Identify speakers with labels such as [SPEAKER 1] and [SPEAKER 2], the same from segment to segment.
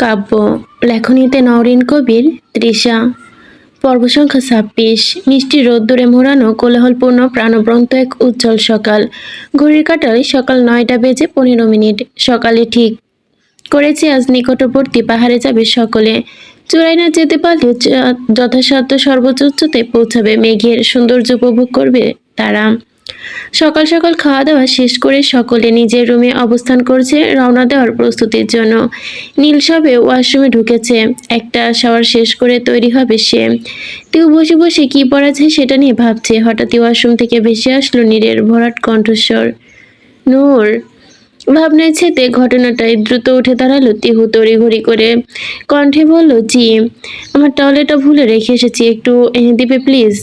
[SPEAKER 1] কাব্য লেখনীতে নওরিন কবির তৃষা। পর্ব সংখ্যা ২৬। মিষ্টি রোদ্দুরে মোড়ানো কোলাহলপূর্ণ প্রাণবন্ত এক উজ্জ্বল সকাল। ঘড়ির কাঁটায় সকাল ৯টা বেজে ১৫ মিনিট। সকালে ঠিক করেছে আজ নিকটবর্তী পাহাড়ে যাবে সকলে। চূড়ায় না যেতে পারলেও যথাসাধ্য সর্বোচ্চ উচ্চতায় পৌঁছাবে, মেঘের সৌন্দর্য উপভোগ করবে তারা। সকাল সকাল খাওয়া দাওয়া শেষ করে সকলে নিজের রুমে অবস্থান করছে রওনা দেওয়ার প্রস্তুতির জন্য। নীল সবে ওয়াশরুমে ঢুকেছে, একটা শাওয়ার শেষ করে তৈরি হবে সে। তেও বসে বসে কি পড়া যায় সেটা নিয়ে ভাবছে। হঠাৎই ওয়াশরুম থেকে ভেসে আসলো নীরের ভরাট কণ্ঠস্বর। নূর। ভাবনায় ছেতে ঘটনাটায় দ্রুত উঠে দাঁড়ালো তিহু তড়িঘড়ি করে। কণ্ঠে বলল, জি, আমার টয়লেটটা ভুলে রেখে এসেছি, একটু এনে দিবে প্লিজ।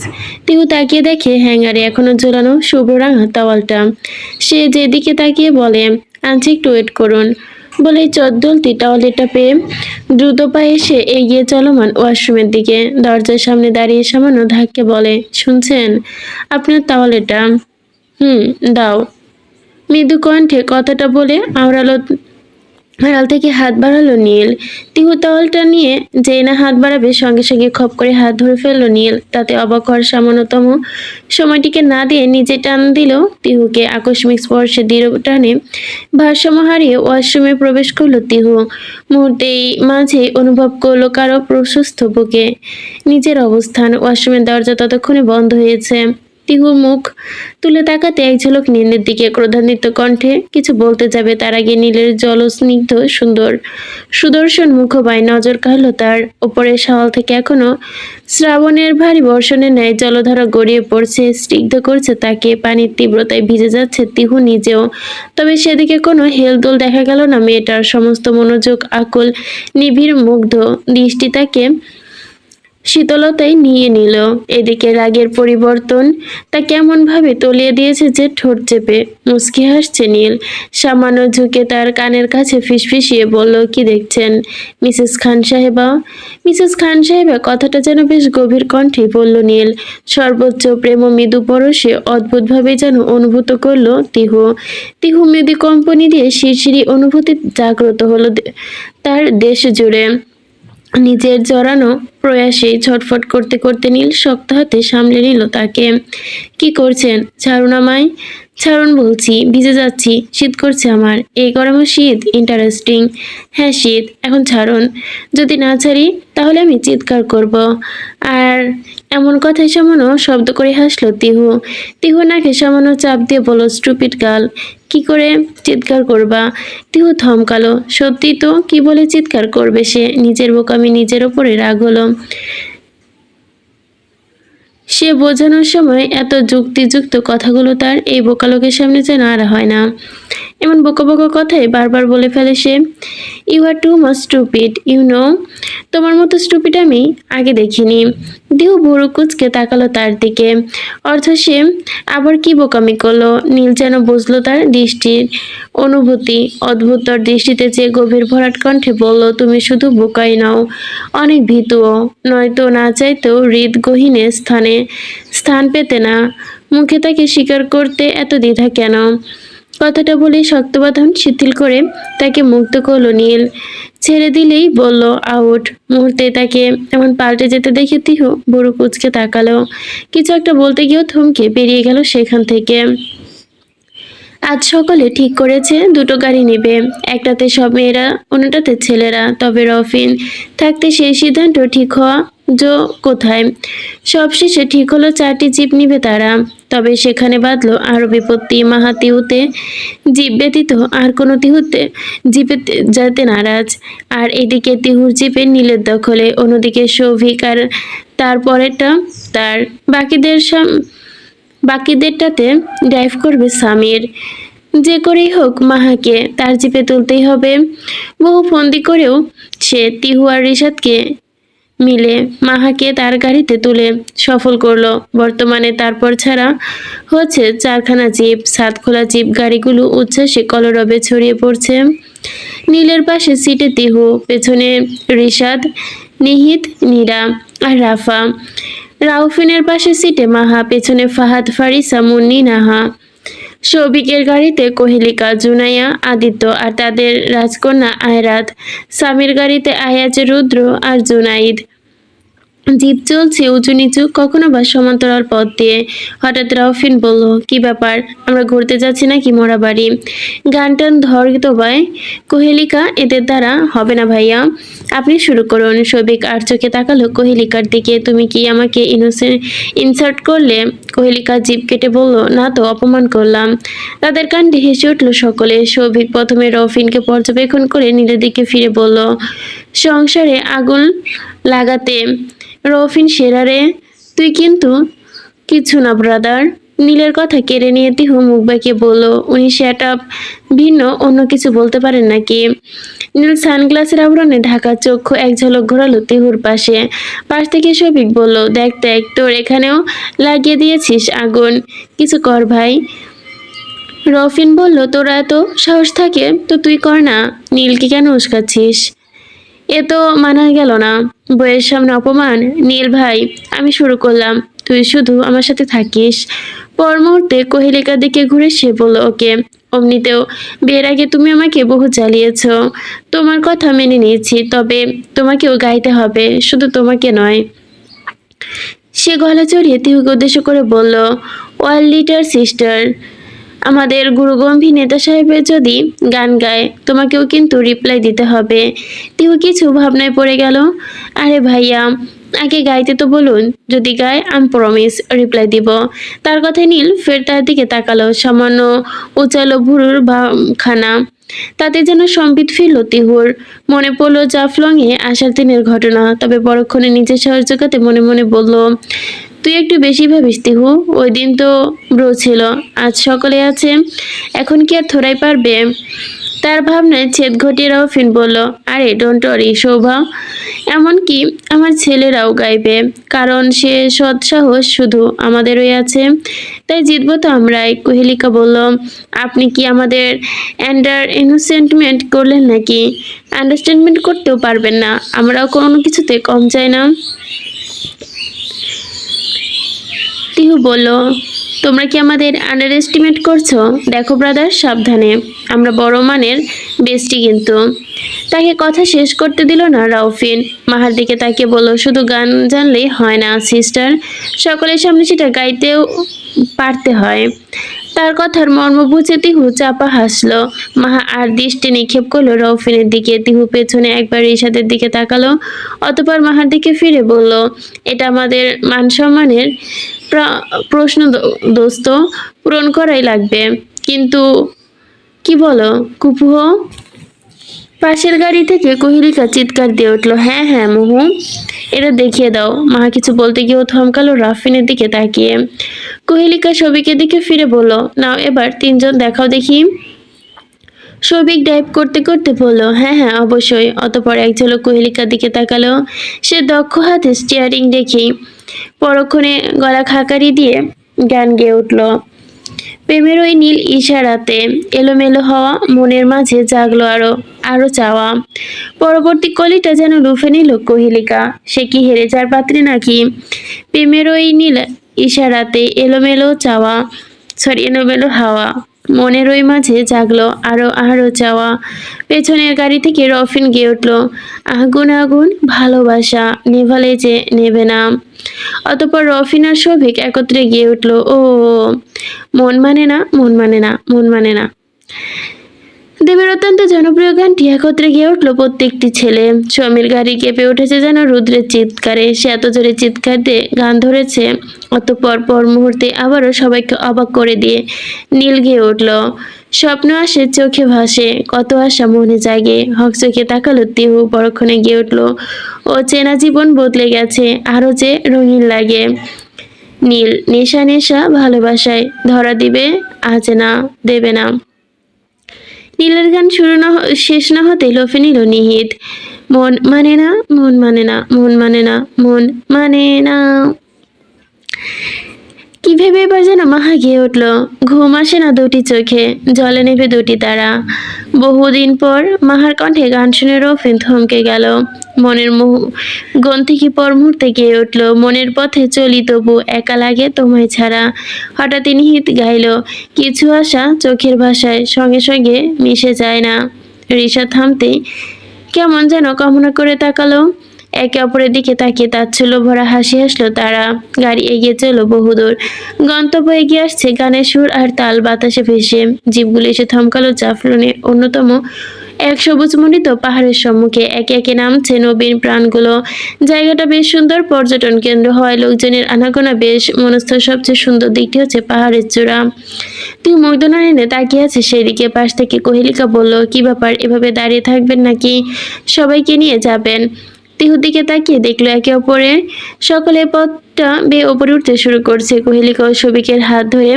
[SPEAKER 1] তিহু তাকিয়ে দেখে হ্যাঙ্গারে এখনো ঝোলানো শুভ্র রাঙা তাওয়ালটা। সে যেদিকে তাকিয়ে বলে, আনছি, একটু ওয়েট করুন। বলেই চটদলতি টয়লেটটা পেয়ে দ্রুত পায়ে সে এগিয়ে চলমান ওয়াশরুমের দিকে। দরজার সামনে দাঁড়িয়ে সামান্য ধাক্কে বলে, শুনছেন, আপনার তাওয়ালেটা। দাও। মৃদু কণ্ঠে কথাটা বলে আড়াল থেকে হাত বাড়ালো নীল। তিহু তাওয়ালটা নিয়ে যেই না হাত বাড়াবে সঙ্গে সঙ্গে খপ করে হাত ধরে ফেললো নীল। তাতে অবাক হওয়ার সামান্যতম সময়টিকে না দিয়ে নিজে টান দিল তিহুকে। আকস্মিক স্পর্শে দৃঢ় টানে ভারসাম্য হারিয়ে ওয়াশরুমে প্রবেশ করলো তিহু। মুহূর্তেই মাঝে অনুভব করলো কারো প্রশস্ত বুকে নিজের অবস্থান। ওয়াশরুমের দরজা ততক্ষণে বন্ধ হয়েছে। তিহু মুখ তুলে তাকাতে এক ঝলক নীলের দিকে। ক্রোধান্বিত কণ্ঠে কিছু বলতে যাবে তার আগে নীলের জলস্নিগ্ধ সুদর্শন মুখবায় নজর কাড়ল তার। ওপরের শাওয়াল থেকে এখনো শ্রাবণের ভারী বর্ষণের ন্যায় জলধারা গড়িয়ে পড়ছে, স্নিগ্ধ করছে তাকে। পানির তীব্রতায় ভিজে যাচ্ছে তিহু নিজেও। তবে সেদিকে কোনো হেলদোল দেখা গেল না মেয়েটার। সমস্ত মনোযোগ, আকুল, নিবিড়, মুগ্ধ দৃষ্টি তাকে শীতলতায় নিয়ে নিল। এদিকে রাগের পরিবর্তন তা কেমন ভাবে তলিয়ে দিয়েছে যে ঠোঁট চেপে মুচকি হাসছে নীল। সামান্য ঝুঁকে তার কানের কাছে ফিসফিসিয়ে বলল, কি দেখছেন মিসেস খান সাহেবা? মিসেস খান সাহেবা কথাটা যেন বেশ গভীর কণ্ঠে বলল নীল। সর্বোচ্চ প্রেম ও মৃদু পরশে অদ্ভুতভাবে যেন অনুভূত করল তিহু মৃদু কম্পনি দিয়ে শিরশিরি অনুভূতি জাগ্রত হলো তার দেশ জুড়ে। নিজের জড়ানো প্রয়াসে ছটফট করতে করতে নীল শক্ত হাতে সামলে নিল তাকে। কি করছেন? ছাড়ুন আমায়। ছাড়ুন বলছি, ভিজে যাচ্ছি, শীত করছে আমার। এই গরমে শীত? ইন্টারেস্টিং। হ্যাঁ শীত, এখন ছাড়ুন। যদি না ছাড়ি তাহলে আমি চিৎকার করব। আর এমন কথায় সামান্য শব্দ করে হাসলো তিহু নাকে সামান্য চাপ দিয়ে বলল, স্টুপিড গার্ল, কি করে চিৎকার করবা? তিহু থমকালো। সত্যি তো, কি বলে চিৎকার করবে সে? নিজের বোকামি নিজের ওপরে রাগ হলো। সে বোঝানোর সময় এত যুক্তিযুক্ত কথাগুলো তার এই বোকা লোকের সামনে যেন আর হয় না। এমন বোকা বোকা কথাই বারবার বলে ফেলে সে। You are too much stupid, you know. তোমার মতো স্টুপিড আমি আগে দেখিনি। দিহু ভুরু কুচকে তাকালো তার দিকে। অর্থ সে আবার কি বোকামি করলো? নীল যেন বুঝলো তার দৃষ্টির অনুভূতি। অদ্ভুতর দৃষ্টিতে চেয়ে গভীর ভরাট কণ্ঠে বলল, তুমি শুধু বোকাই নও, অনেক ভীতুও। নয়তো না চাইতেও হৃদগহীনে স্থান পেতে না। মুখে তাকে স্বীকার করতে এত দ্বিধা কেন? কথাটা বলে শক্ত বাঁধন শিথিল করে তাকে মুক্ত করলো নীল। ছেড়ে দিলেই বলল, আউট। মুহূর্তে তাকে এমন পাল্টে যেতে দেখে তিহু বুড়ো কুচকে তাকালো। কিছু একটা বলতে গিয়েও থমকে বেরিয়ে গেল সেখান থেকে। আজ সকালে ঠিক করেছে দুটো গাড়ি নেবে, একটাতে সব মেয়েরা, অন্যটাতে ছেলেরা। তবে রফিন থাকতে সেই সিদ্ধান্ত ঠিক হওয়া কোথায়? সবশেষে ঠিক হলো 4টি জিপ নিবে তারা। তবে সেখানে বাঁধলো আরো বিপত্তি। মাহা তিহুতে জিপ ব্যতীত আর কোনো জিপে যেতে নারাজ। আর এদিকে তিহুর জিপে নীলের দখলে, অন্যদিকে সৌভিক আর তার পরেরটা তার। বাকিদেরটাতে ড্রাইভ করবে সামির। যে করেই হোক মাহাকে তার জিপে তুলতেই হবে। বহু ফন্দি করেও সে তিহু আর রিশাদকে মিলে মাহাকে তার গাড়িতে তুলে সফল করলো। বর্তমানে তারপর ছাড়া হচ্ছে 4খানা জিপ। সাতখোলা জিপ গাড়িগুলো উচ্ছ্বাসে কলরবে ছড়িয়ে পড়ছে। নীলের পাশে সিটে তিহু, পেছনে রিশাদ, নিহিত, নীরা আর রাফা। রাউফিনের পাশে সিটে মাহা, পেছনে ফাহাদ, ফারিসা, মুন্নি, নাহা। সৌভিকের গাড়িতে কোহেলিকা, জুনাইয়া, আদিত্য আর তাদের রাজকন্যা আয়রাত। স্বামীর গাড়িতে আয়াজ, রুদ্র আর জুনাইদ। জিপ চলছে উঁচু নিচু, কখনো বা সমান্তরাল পথ দিয়ে। হঠাৎ রাউফিন বলল, কি ব্যাপার, আমরা ঘুরতে যাচ্ছি নাকি মোরা বাড়ি? গান টান ধর তো ভাই। কোহেলিকা, এদের দ্বারা হবে না ভাইয়া, আপনি শুরু করুন। সৌভিক আর চোখে তাকালো কোহেলিকার দিকে। তুমি কি আমাকে ইনসার্ট করলে? কোহেলিকা জিভ কেটে বলল, না তো, অপমান করলাম। তাদের কাণ্ডে হেসে উঠল সকলে। সৌভিক প্রথমে রফিনকে পর্যবেক্ষণ করে নীলের দিকে ফিরে বলল, সংসারে আগুন লাগাতে রফিন সেরারে, তুই কিন্তু কিছু না ব্রাদার। নীলের কথা কেড়ে নিয়ে তিহু মুখ বাঁকিয়ে বলল, উনি সেট আপ ভিন্ন অন্য কিছু বলতে পারেন নাকি? নীল সানগ্লাসের আবরণে ঢাকা চক্ষু এক ঝলক ঘোরালো তিহুর পাশে। পাশ থেকে সৌভিক বলল, দেখ দেখ, তোর এখানেও লাগিয়ে দিয়েছিস আগুন, কিছু কর ভাই। রফিন বলল, তোরা এত সাহস থাকে তো তুই কর না, নীলকে কেন উস্কাচ্ছিস? এ তো মানা গেল না, বইয়ের সামনে অপমান। নীল ভাই, আমি শুরু করলাম, তুই শুধু আমার সাথে থাকিস। পর মুহূর্তে কোহেলিকার দিকে ঘুরে সে বলল, ওকে। অমনিতেও বিয়ের আগে তুমি আমাকে বহু জ্বালিয়েছ, তোমার কথা মেনে নিয়েছি, তবে তোমাকেও গাইতে হবে, শুধু তোমাকে নয়। সে গলা চড়িয়ে তিহুকে উদ্দেশ্য করে বলল, ওয়াল লিটার সিস্টার, আমাদের গুরুগম্ভীর নেতা সাহেবের যদি গান গায়, তোমাকেও কিন্তু রিপ্লাই দিতে হবে। তিহু কিছু ভাবনায় পড়ে গেল। আরে ভাইয়া, আগে গাইতে তো বলুন, যদি গায় আমি প্রমিস রিপ্লাই দিব। তার কথায় নীল ফের তার দিকে তাকালো। সামান্য উচালো ভুরুর খানা, তাতে যেন সম্বিত ফিরল তিহুর। মনে পড়ল জাফলংয়ে আসার দিনের ঘটনা। তবে পরক্ষণে নিজের সাহস জোগাতে মনে মনে বলল, তুই একটু বেশি ভাবিস তিহু, ওই দিন তো ব্রো ছিল, আজ সকলে আছে, এখন কি আর থোড়াই পারবে? তার ভাবনায় ছেদ ঘটিয়ে রফিন বলল, আরে ডোন্ট ওয়ারি শোভা, এমনকি আমার ছেলেরাও গাইবে, কারণ সে সৎসাহস শুধু আমাদেরই আছে, তাই জিতবো তো আমরাই। কোহেলিকা বলল, আপনি কি আমাদের ইনোসেন্টমেন্ট করলেন নাকি? আন্ডারস্ট্যান্ডমেন্ট করতেও পারবেন না, আমরাও কোনো কিছুতে কম চাই না। তিহু বলল, তোমরা কি আমাদের আন্ডার এস্টিমেট করছো? দেখো ব্রাদার, সাবধানে, আমরা বড় মানের বেস্টি কিন্তু। তাকে কথা শেষ করতে দিল না রাউফিন। মাহার দিকে তাকিয়ে বলল, শুধু গান জানলেই হয় না সিস্টার, সকলের সামনে সেটা গাইতেও পারতে হয়। তার কথার মর্ম বুঝে তিহু চাপা হাসলো। মাহা আর দৃষ্টি নিক্ষেপ করলো রৌফিনের দিকে। তিহু পেছনে একবার রিশাদের দিকে তাকালো, অতঃপর মাহার দিকে ফিরে বলল, এটা আমাদের মান সম্মানের প্রশ্ন দোস্ত, পূরণ করাই লাগবে। কিন্তু কি বলো কুপুহ? পাশের গাড়ি থেকে কোহেলিকা চিৎকার দিয়ে উঠল, হ্যাঁ হ্যাঁ মুহু, এটা দেখিয়ে দাও। মাহা কিছু বলতে গিয়েও থমকালো রাফিনের দিকে তাকিয়ে। কোহেলিকা সবিকের দিকে ফিরে বলল, নাও এবার তিনজন দেখাও দেখি। সৌভিক ডাইভ করতে করতে বলল, হ্যাঁ হ্যাঁ অবশ্যই। অতপর এক ঝলক কোহেলিকার দিকে তাকালো। সে দক্ষ হাতে স্টিয়ারিং রেখেই পরক্ষণে গলা খাকারি দিয়ে গান গেয়ে উঠল। প্রেমের ওই নীল ইশারাতে এলোমেলো হওয়া মনের মাঝে জাগলো আরো আরো চাওয়া। পরবর্তী কলিটা যেন লুফে নিল কোহেলিকা। সে কি হেরে যার পাত্রী নাকি? প্রেমের ওই নীল ইশারাতে এলোমেলো হাওয়া মনের ওই মাঝে জাগলো আরো আরো চাওয়া। পেছনের গাড়ি থেকে রফিন গেয়ে উঠল, আগুন আগুন ভালোবাসা, নেভালে যে নেবে না। অতঃপর রফিন আর সৌভিক একত্রে গিয়ে উঠল, ও মন মানে না, মন মানে না, মন মানে না। দেবের অত্যন্ত জনপ্রিয় গানটি একত্রে গিয়ে উঠল প্রত্যেকটি ছেলে। স্বামীর গাড়ি কেঁপে উঠেছে যেন রুদ্রের চিৎকারে। সে এত জোরে চিৎকার দিয়ে গান ধরেছে, অতঃপর পর মুহূর্তে আবারও সবাইকে অবাক করে দিয়ে নীল গিয়ে উঠল। স্বপ্ন আসে চোখে ভাসে, কত আশা মনে জাগে। হকচকে তাকালো তিহু, পরক্ষণে গিয়ে উঠল, ও চেনা জীবন বদলে গেছে, আরো যে রঙিন লাগে। নীল নেশা নেশা ভালোবাসায় ধরা দিবে, আজ না দেবে না। নীলের গান শুরু না শেষ না হতে লোফে নিল নিহিত, মন মানে না, মন মানে না, মন মানে না, মন মানে না। কি ভেবে এবার যেন মাহা গেয়ে উঠল। ঘুম আসে না দুটি চোখে, জলে নেভে দুটি তারা। বহুদিন পর মাহার কণ্ঠে গান শুনে রফিন থমকে গেল। মনের গ্রন্থি কি পর মুহূর্তে গেয়ে উঠল, মনের পথে চলি তবু একা লাগে তোমায় ছাড়া। হঠাৎ নিহিত গাইল কিছু আশা চোখের ভাষায়, সঙ্গে সঙ্গে মিশে যায় না। রিসা থামতে কেমন যেন কামনা করে তাকালো। একে অপরের দিকে তাকিয়ে তাচ্ছল্য ভরা হাসি হাসলো তারা। গাড়ি এগিয়ে চলল বহুদূর। গন্তব্য এগিয়ে আসছে, গানের সুর আর তাল বাতাসে ভেসে। জিপগুলো এসে থমকালো জাফলনের অন্যতম এক সবুজমণ্ডিত পাহাড়ের সম্মুখে। একে একে নামছে নবীন প্রাণগুলো। জায়গাটা বেশ সুন্দর, পর্যটন কেন্দ্র হওয়ায় লোকজনের আনাগোনা বেশ। মনস্থ সবচেয়ে সুন্দর দিকটি হচ্ছে পাহাড়ের চূড়া। তুই মুগ্ধ নয়নে তাকিয়ে আছে সেদিকে। পাশ থেকে কোহেলিকা বলল, কি ব্যাপার, এভাবে দাঁড়িয়ে থাকবেন নাকি সবাইকে নিয়ে যাবেন? তিহুর দিকে তাকিয়ে দেখলো একে অপরে সকলে পথটা বেয়ে ওপরে উঠতে শুরু করছে। কোহেলিকা ও সবিকের হাত ধরে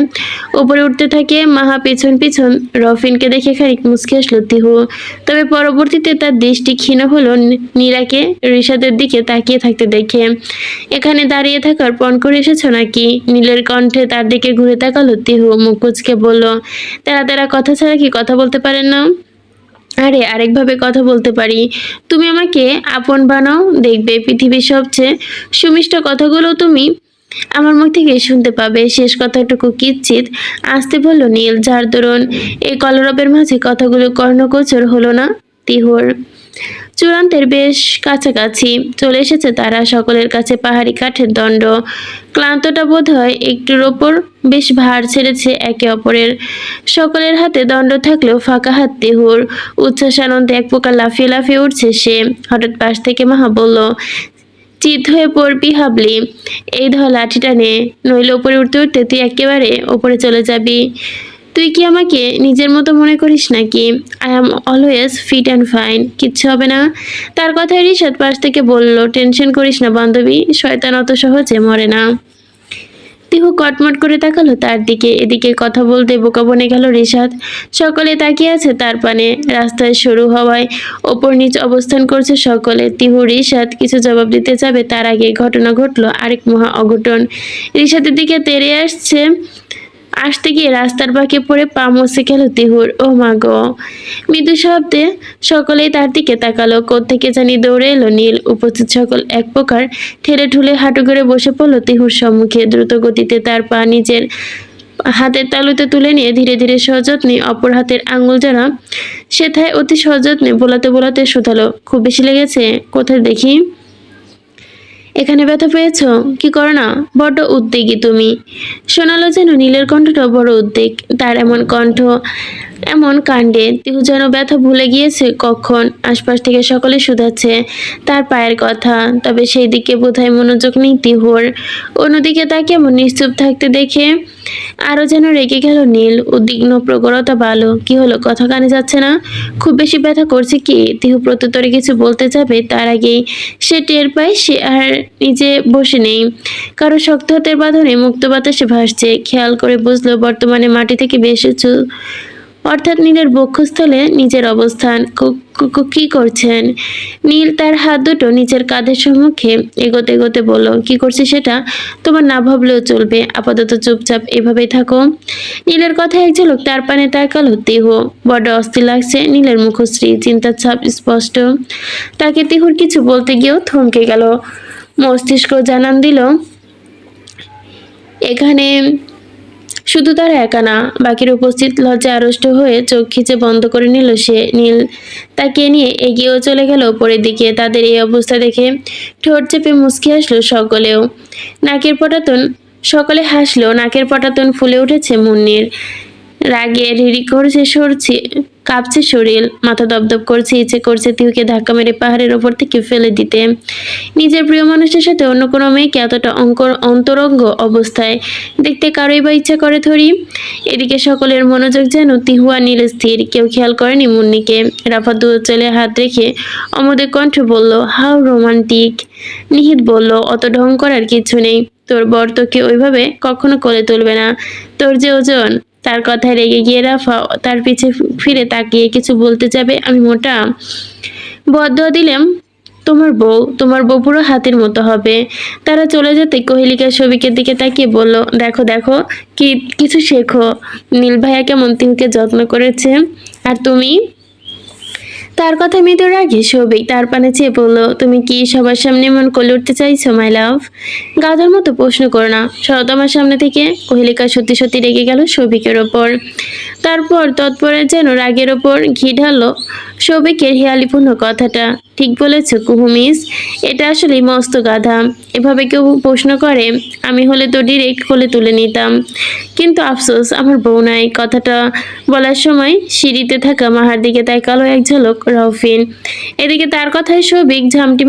[SPEAKER 1] ওপরে উঠতে থাকে। মাহা পেছন পেছন। রফিনকে দেখে খানিক মুচকে আসলো তিহু। তবে পরবর্তীতে তার দৃষ্টি ক্ষীণ হলো নীরাকে রিশাদের দিকে তাকিয়ে থাকতে দেখে। এখানে দাঁড়িয়ে থাকার পণ করে এসেছো নাকি? নীলের কণ্ঠে তার দিকে ঘুরে তাকালো তিহু। মুখ কুচকে বলল, তারা তারা কথা ছাড়া কি কথা বলতে পারেন না? আরে আরেকভাবে কথা বলতে পারি। তুমি আমাকে আপন বানাও, দেখবে পৃথিবীর সবচেয়ে সুমিষ্ট কথাগুলো তুমি আমার মুখ থেকে শুনতে পাবে। শেষ কথাটুকু কিচ্ছিত আসতে বলল নীল, যার দরুন এই কলরবের মাঝে কথাগুলো কর্ণগোচর হলো না তিহুর। চূড়ান্তের বেশ কাছাকাছি চলে এসেছে তারা। সকলের কাছে পাহাড়ি কাঠের দণ্ড। ক্লান্তটা বোধ হয় একটুর ওপর বেশ ভার ছেড়েছে একে অপরের। সকলের হাতে দণ্ড থাকলেও ফাঁকা হাত তিহুর। উচ্ছ্বাস আনন্দে এক প্রকার লাফিয়ে লাফিয়ে উঠছে সে। হঠাৎ পাশ থেকে মাহা বলল, চিত হয়ে পড়বি হাবলি, এই ধর লাঠিটা নে, নইলে ওপরে উঠতে উঠতে তুই একেবারে ওপরে চলে যাবি। তুই কি আমাকে নিজের মতো মনে করিস নাকি? I am always fit and fine, কিচ্ছু হবে না। তার কথায় রিশাদ পাশ থেকে বলল, টেনশন করিস না বান্ধবী, শয়তান অত সহজে মরে না। তিহু কটমট করে তাকালো তার দিকে। এদিকে কথা বলতে বোকা বনে গেল রিশাদ। সকলে তাকিয়ে আছে তার পানে। রাস্তায় শুরু হওয়ায় ওপর নিচ অবস্থান করছে সকলে। তিহু রিশাদ কিছু জবাব দিতে যাবে, তার আগে ঘটনা ঘটলো আরেক মহা অঘটন। রিশাদের দিকে তেড়ে আসতে গিয়ে রাস্তার বাঁকে পড়ে পা মুছে গেল তিহুর। ও মা গো! মৃদু শব্দে সকলেই তার দিকে তাকালো। কোত্থেকে জানি দৌড়ে এলো নীল। উপস্থিত সকল এক প্রকার ঠেলে ঠুলে হাঁটু করে বসে পড়লো তিহুর সম্মুখে। দ্রুত গতিতে তার পা নিজের হাতের তালুতে তুলে নিয়ে ধীরে ধীরে সযত্নে অপর হাতের আঙুল যারা সেথায় অতি সযত্নে বোলাতে বোলাতে শোধালো, খুব বেশি লেগেছে? কোথায় দেখি? এখানে ব্যথা পেয়েছ? কি করো না, বড্ড উদ্বেগী তুমি। শোনালো যেন নীলের কণ্ঠটা বড় উদ্বেগ। তার এমন কণ্ঠ, এমন কাণ্ডে তিহু যেন ব্যথা ভুলে গিয়েছে কখন। আশপাশ থেকে সকলে শুধাচ্ছে তার পায়ের কথা, তবে সেই দিকে বোধহয় মনোযোগ নেই তিহুর। অন্যদিকে তাকে এমন নিশ্চুপ থাকতে দেখে আরো যেন রেগে গেল নীল। উদ্বিগ্ন প্রগরতা বালো, কি হলো, কথা কানে যাচ্ছে না? খুব বেশি ব্যথা করছে কি? তিহু প্রত্যুত্তরে কিছু বলতে যাবে, তার আগেই সে টের পায় সে আর নিজে বসে নেই। কারো শক্ত হাতের বাঁধনে মুক্ত বাতাসে ভাসছে। খেয়াল করে বুঝলো বর্তমানে মাটি থেকে বেশ উঁচু, অর্থাৎ নীলের বক্ষস্থলে নিজের অবস্থান। কি করছেন? নীল তার হাত দুটো নিচের কাঁধের সম্মুখে এগোতে এগোতে বলল, কি করছে সেটা তোমার না ভাবলেও চলবে, আপাতত চুপচাপ এভাবেই থাকো। নীলের কথা এক ঝলক তার পানে তাকালো তিহু। বড্ড অস্থির লাগছে নীলের মুখশ্রী, চিন্তার ছাপ স্পষ্ট। তাকে তিহুর কিছু বলতে গিয়েও থমকে গেল। মস্তিষ্ক জানান দিল, এখানে শুধু তারা একা না। বাকির উপস্থিত লজ্জা আড়ষ্ট হয়ে চোখ খিচে বন্ধ করে নিল সে। নীল তাকে নিয়ে এগিয়েও চলে গেল উপরের দিকে। তাদের এই অবস্থা দেখে ঠোঁট চেপে মুচকি আসলো সকলেও। নাকের পটাতন সকলে হাসলো। নাকের পটাতন ফুলে উঠেছে মুন্নির। রাগে রিড়ি করছে, সরছে, কাঁপছে শরীর, মাথা দপদপ করছে। ইচ্ছে করছে তিহুকে ধাক্কা মেরে পাহাড়ের ওপর থেকে ফেলে দিতে। নিজের প্রিয় মানুষের সাথে অন্য কোনো মেয়েকে এতটা অন্তরঙ্গ অবস্থায় দেখতে কারোই বা ইচ্ছা করে থরি। এদিকে সকলের মনোযোগ যেন তিহু আর নীল স্থির। কেউ খেয়াল করেনি মুন্নিকে। রাফা দু চলে হাত রেখে অমোদের কণ্ঠে বলল, হাউ রোমান্টিক। নিহিত বলল, অত ঢং করার কিছু নেই, তোর বর তোকে ওইভাবে কখনো কোলে তুলবে না, তোর যে ওজন। তার কথায় রেগে গিয়ে রাফা তার পিছে ফিরে তাকিয়ে কিছু বলতে যাবে, আমি মোটা বদুয়া দিলাম তোমার বউ পুরো হাতির মতো হবে। তারা চলে যেতে কোহেলিকা সবিকের দিকে তাকিয়ে বলল, দেখো দেখো, কিছু শেখো। নীল ভাইয়া কেমন তিনকে যত্ন করেছে, আর তুমি। তার কথা মৃদুর আগে সৌভিক তার পানে চেয়ে বলল, তুমি কি সবার সামনে এমন করে উঠতে চাইছো মাই লাভ? গাধার মতো প্রশ্ন করো না, সরো আমার সামনে থেকে। কোহেলিকা সত্যি সত্যি রেগে গেল সৌভিকের ওপর। তারপর তৎপরে যেন রাগের ওপর ঘি ঢাললো সৌভিকের হেয়ালিপূর্ণ কথাটা। ঠিক বলেছ কুহু মিস, এটা আসলে মস্ত গাধা। এভাবে কেউ প্রশ্ন করে, আমি হলে তো ডিরেক্ট কোলে তুলে নিতাম। কিন্তু আফসোস আমার বউ নাই। কথাটা বলার সময় সিঁড়িতে থাকা মাহার দিকে তাকালো এক ঝলক রফিন। এদিকে তার কথায় সৌভিক ঝামটি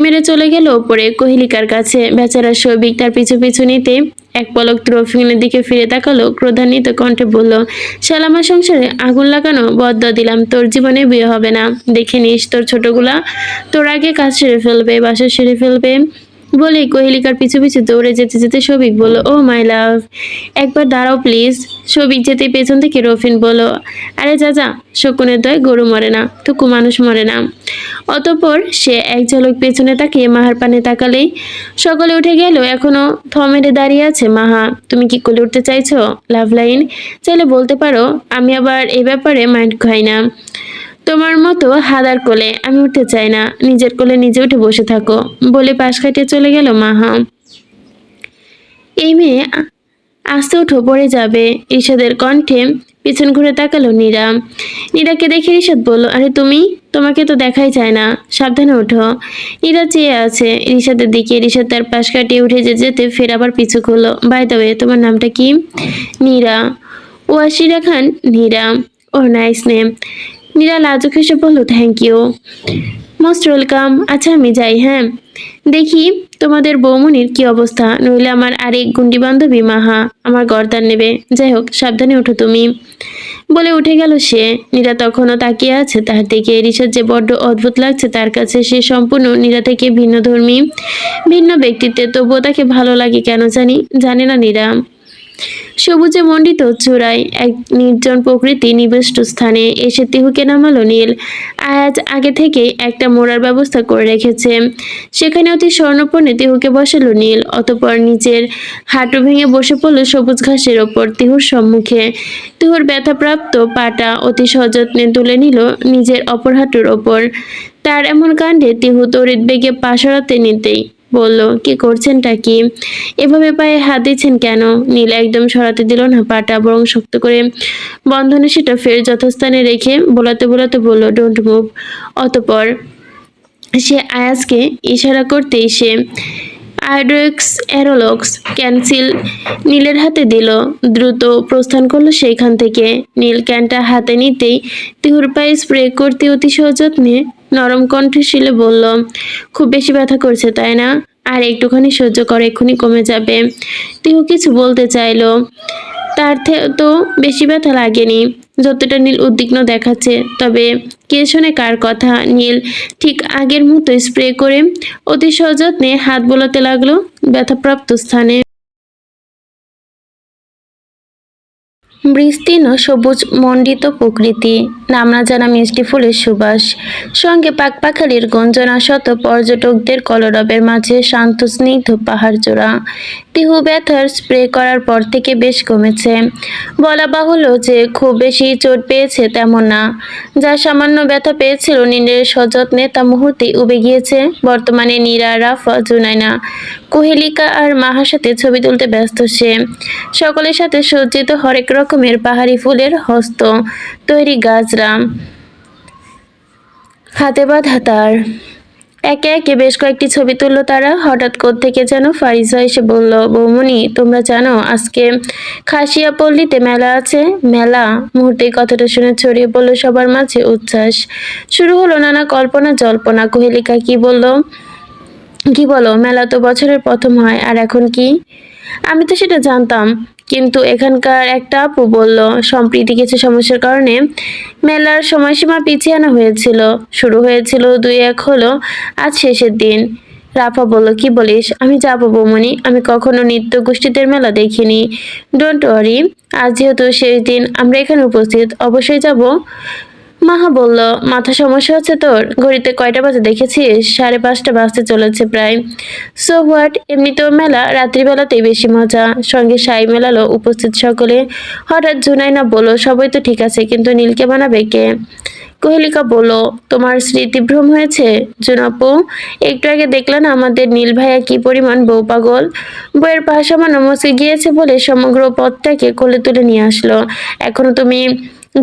[SPEAKER 1] মেরে চলে গেল ওপরে কোহেলিকার কাছে। বেচারা সৌভিক তার পিছু পিছু নিতে এক পলক রফিনের দিকে ফিরে তাকালো, ক্রোধান্বিত কণ্ঠে বলল, শালামার সংসারে আগুন লাগানো বদ্দুয়া দিলাম, তোর জীবনে বিয়ে হবে না। দেখে নিস তোর ছোটগুলা তোর আগে কাজ সেরে ফেলবে, বাসা সেরে ফেলবে। বলেই কোহেলিকার পিছু পিছু দৌড়ে যেতে যেতে সৌভিক বলল, ও মাই লাভ, একবার দাঁড়াও প্লিজ। সৌভিক যেতে পেছন থেকে রফিন বলল, আরে যা যা, শকুনের দয় গরু মরে না, টুকু মানুষ মরে না। অতঃপর সে এক ঝলক পেছনে তাকিয়ে মাহার পানে তাকালেই সকলে উঠে গেল। এখনো থমেরে দাঁড়িয়ে আছে মাহা। তুমি কি কোলে উঠতে চাইছো লাভ লাইন? চাইলে বলতে পারো, আমি আবার এই ব্যাপারে মাইন্ড খাই না। তোমার মতো হাদার কোলে আমি উঠতে চাই না, নিজের কোলে নিজে উঠে বসে থাকো। বলে পাশ কাটিয়ে চলে গেল মাহা। এই মেয়ে আস্তে উঠো, পড়ে যাবে। ঈশাদের কণ্ঠে পিছন ঘুরে তাকালো নীরা। নীরাকে দেখে ঈশাদ বলল, আরে তুমি, তোমাকে তো দেখাই যায় না, সাবধানে ওঠো। নীরা চেয়ে আছে ঈশাদের দিকে। ঈশাদ তার পাশ কাটিয়ে উঠে যেতে ফের আবার পিছু করলো। বাই দ্য ওয়ে, তোমার নামটা কি? নীরা। ওয়াশিরা খান নীরা। ও নাইস নেম। নীরা লাজুক হেসে বলল, থ্যাংক ইউ। Most welcome. আচ্ছা আমি যাই, হ্যাঁ। দেখি তোমাদের বৌমনির কি অবস্থা, নইলে আমার আরেক গুন্ডি বান্ধবী মাহা আমার গর্দান নেবে। যাই হোক, সাবধানে ওঠো তুমি। বলে উঠে গেল সে। নীরা তখনও তাকিয়ে আছে তার দিকে। ঋষার যে বড্ড অদ্ভুত লাগছে তার কাছে। সে সম্পূর্ণ নীরা থেকে ভিন্নধর্মী, ভিন্ন ব্যক্তিত্বের, তবুও তাকে ভালো লাগে কেন জানে না নীরা। সবুজে মণ্ডিত চূড়ায় এক নির্জন প্রকৃতি নিবিষ্ট স্থানে এসে তিহুকে নামালো নীল। আজ আগে থেকেই একটা মোড়ার ব্যবস্থা করে রেখেছে। সেখানে অতি স্বর্ণপর্ণে তিহুকে বসালো নীল। অতঃপর নিজের হাঁটু ভেঙে বসে পড়ল সবুজ ঘাসের ওপর তিহুর সম্মুখে। তিহুর ব্যথাপ্রাপ্ত পাটা অতি সযত্নে তুলে নিল নিজের অপর হাঁটুর ওপর। তার এমন কাণ্ডে তিহু তড়িৎ বেগে পা সরাতে নিতেই বলল, কি করছেনটা কি? এভাবে পায়ে হাত দিচ্ছেন কেন? নীল একদম সরাতে দিল না পাটা, বরং শক্ত করে বন্ধনে সেটা ফের যথাস্থানে রেখে বোলাতে বোলাতে বলল, ডোন্ট মুভ। অতঃপর সে আয়াজকে ইশারা করতেই সে আয়োডেক্স অ্যারোলক্স ক্যান্সিল নীলের হাতে দিল। দ্রুত প্রস্থান করলো সেইখান থেকে। নীল ক্যানটা হাতে নিতেই তিহুর পায়ে স্প্রে করতে অতি সযত্নে নরম কণ্ঠে শিলে বলল, খুব বেশি ব্যথা করছে তাই না? আর একটুখানি সহ্য করে, এক্ষুনি কমে যাবে। তিহু কিছু বলতে চাইলো, তার তো বেশি ব্যথা লাগেনি যতটা নীল উদ্বিগ্ন দেখাচ্ছে। তবে কে শোনে কার কথা। নীল ঠিক আগের মতো স্প্রে করে অতি সযত্নে হাত বোলাতে লাগলো ব্যথাপ্রাপ্ত স্থানে। বিস্তীর্ণ সবুজ মণ্ডিত প্রকৃতি, নাম না জানা মিষ্টি ফুলের সুবাস, সঙ্গে পাখপাখালির গঞ্জনা, শত পর্যটকদের কলরবের মাঝে শান্ত স্নিগ্ধ পাহাড় চূড়া। তিহু ব্যথার স্প্রে করার পর থেকে বেশ কমেছে। বলা বাহুল্য যে খুব বেশি চোট পেয়েছে তেমন না। যা সামান্য ব্যথা পেয়েছিল নীলের সযত্নে তা মুহূর্তেই উবে গিয়েছে। বর্তমানে নীরা, রাফা, জুনাইনা, কোহেলিকা আর মাহার সাথে ছবি তুলতে ব্যস্ত সে। সকলের সাথে সজ্জিত হরেক রকমের পাহাড়ি ফুলের হস্ত তৈরি গাজরা হাতে বাঁধা তার। একে একে বেশ কয়েকটি ছবি তুললো তারা। হঠাৎ কোত্থেকে যেন ফারিসা এসে বলল, বৌমনি তোমরা জানো আজকে খাসিয়াপল্লীতে মেলা আছে? মেলা? মুহূর্তেই কথাটা শুনে ছড়িয়ে পড়লো সবার মাঝে উচ্ছ্বাস। শুরু হলো নানা কল্পনা জল্পনা। কোহেলিকা কি বলো, মেলা তো বছরের প্রথম হয়, আর এখন কি? আমি তো সেটা জানতাম, কিন্তু এখানকার একটা আপু বলল সম্প্রতি কিছু সমস্যার কারণে মেলার সময়সীমা পিছিয়ে আনা হয়েছিল। শুরু হয়েছিল 2-1 হলো, আজ শেষের দিন। রাফা বলল, কি বলিস? আমি যাবো বৌমনি, আমি কখনো নৃত্য গোষ্ঠীদের মেলা দেখিনি। ডোন্ট ওয়ারি, আজ যেহেতু শেষ দিন আমরা এখানে উপস্থিত, অবশ্যই যাব। মাহা বলল, মাথা সমস্যা হচ্ছে তোর? ঘড়িতে কয়টা বাজে দেখেছিস? 5:30 বাজতে চলেছে প্রায়। সো হোয়াট, এমনিতেও মেলা রাত্রিবেলাতেই বেশি মজা। সঙ্গে সাই মেলালো উপস্থিত সকলে। হঠাৎ জুনাইনা বলল, সবই তো ঠিক আছে, কিন্তু নীলকে বানাবে কে? কোহেলিকা বলল, তোমার স্মৃতিভ্রম হয়েছে জুনাপু। একটু আগে দেখলে না আমাদের নীল ভাইয়া কি পরিমাণ বউ পাগল। বইয়ের পা সামান্য মুচকে গিয়েছে বলে সমগ্র পথটাকে কোলে তুলে নিয়ে আসলো। এখনো তুমি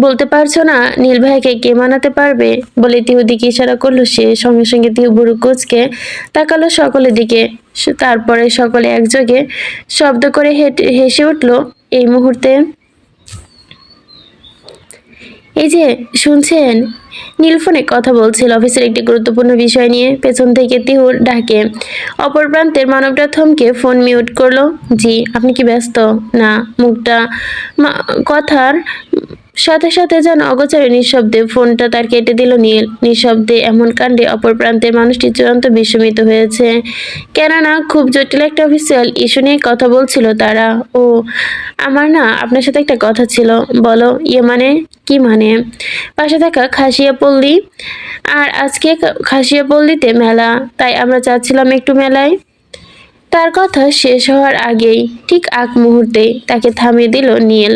[SPEAKER 1] বলতে পারছো না নীল ভাইকে কে মানাতে পারবে? বলে তিহুর দিকে ইশারা করলো সে। সঙ্গে সঙ্গে তিহু বুড়ো কোচকে তাকালো সকলের দিকে। তারপরে সকলে একযোগে শব্দ করে হেসে উঠলো। এই মুহূর্তে এই যে শুনছেন, নীল ফোনে কথা বলছিল অফিসের একটি গুরুত্বপূর্ণ বিষয় নিয়ে। পেছন থেকে তিহুর ডাকে। অপর প্রান্তের মানবটা থমকে ফোন মিউট করলো। জি, আপনি কি ব্যস্ত? না। মুখটা কথার সাথে সাথে যেন অগোচরে নিঃশব্দে ফোনটা তার কেটে দিল নীল। নিঃশব্দে এমন কাণ্ডে অপর প্রান্তের মানুষটি চূড়ান্ত বিস্মিত হয়েছে। কেননা খুব জটিল একটা অফিসিয়াল ইস্যু নিয়ে কথা বলছিল তারা। ও, আমার না আপনার সাথে একটা কথা ছিল। বলো। ইয়ে মানে? কি মানে? পাশে থাকা খাসিয়াপল্লী। আর আজকে খাসিয়াপল্লীতে মেলা, তাই আমরা চাচ্ছিলাম একটু মেলায়। তার কথা শেষ হওয়ার আগেই ঠিক আগ মুহূর্তে তাকে থামিয়ে দিল নীল।